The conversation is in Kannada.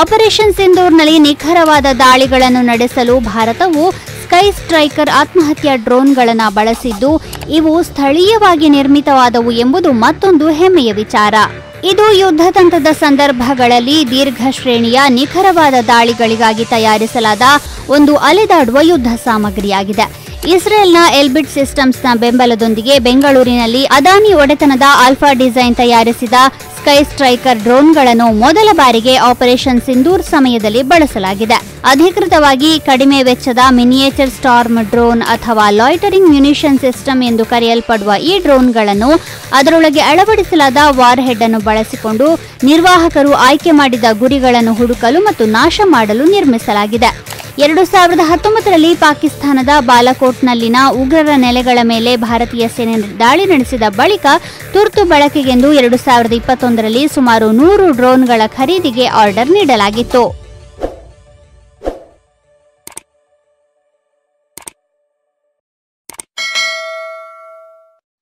ಆಪರೇಷನ್ ಸಿಂಧೂರ್ನಲ್ಲಿ ನಿಖರವಾದ ದಾಳಿಗಳನ್ನು ನಡೆಸಲು ಭಾರತವು ಸ್ಕೈ ಸ್ಟ್ರೈಕರ್ ಆತ್ಮಹತ್ಯಾ ಡ್ರೋನ್ಗಳನ್ನು ಬಳಸಿದ್ದು, ಇವು ಸ್ಥಳೀಯವಾಗಿ ನಿರ್ಮಿತವಾದವು ಎಂಬುದು ಮತ್ತೊಂದು ಹೆಮ್ಮೆಯ ವಿಚಾರ. ಇದು ಯುದ್ಧ ತಂತ್ರದ ಸಂದರ್ಭಗಳಲ್ಲಿ ದೀರ್ಘ ಶ್ರೇಣಿಯ ನಿಖರವಾದ ದಾಳಿಗಳಿಗಾಗಿ ತಯಾರಿಸಲಾದ ಒಂದು ಅಲೆದಾಡುವ ಯುದ್ಧ ಸಾಮಗ್ರಿಯಾಗಿದೆ. ಇಸ್ರೇಲ್ನ ಎಲ್ಬಿಟ್ ಸಿಸ್ಟಮ್ಸ್ನ ಬೆಂಬಲದೊಂದಿಗೆ ಬೆಂಗಳೂರಿನಲ್ಲಿ ಅದಾನಿ ಒಡೆತನದ ಆಲ್ಫಾ ಡಿಸೈನ್ ತಯಾರಿಸಿದ ಸ್ಕೈ ಸ್ಟ್ರೈಕರ್ ಡ್ರೋನ್ಗಳನ್ನು ಮೊದಲ ಬಾರಿಗೆ ಆಪರೇಷನ್ ಸಿಂಧೂರ್ ಸಮಯದಲ್ಲಿ ಬಳಸಲಾಗಿದೆ. ಅಧಿಕೃತವಾಗಿ ಕಡಿಮೆ ವೆಚ್ಚದ ಮಿನಿಯೇಚರ್ ಸ್ಟಾರ್ಮ್ ಡ್ರೋನ್ ಅಥವಾ ಲಾಯ್ಟರಿಂಗ್ ಮ್ಯುನಿಷನ್ ಸಿಸ್ಟಮ್ ಎಂದು ಕರೆಯಲ್ಪಡುವ ಈ ಡ್ರೋನ್ಗಳನ್ನು ಅದರೊಳಗೆ ಅಳವಡಿಸಲಾದ ವಾರ್ ಹೆಡ್ ಅನ್ನು ಬಳಸಿಕೊಂಡು ನಿರ್ವಾಹಕರು ಆಯ್ಕೆ ಮಾಡಿದ ಗುರಿಗಳನ್ನು ಹುಡುಕಲು ಮತ್ತು ನಾಶ ಮಾಡಲು ನಿರ್ಮಿಸಲಾಗಿದೆ. 2019ರಲ್ಲಿ ಪಾಕಿಸ್ತಾನದ ಬಾಲಾಕೋಟ್ನಲ್ಲಿನ ಉಗ್ರರ ನೆಲೆಗಳ ಮೇಲೆ ಭಾರತೀಯ ಸೇನೆ ದಾಳಿ ನಡೆಸಿದ ಬಳಿಕ ತುರ್ತು ಬಳಕೆಗೆಂದು 2021ರಲ್ಲಿ ಸುಮಾರು 100 ಡ್ರೋನ್ಗಳ ಖರೀದಿಗೆ ಆರ್ಡರ್ ನೀಡಲಾಗಿತ್ತು.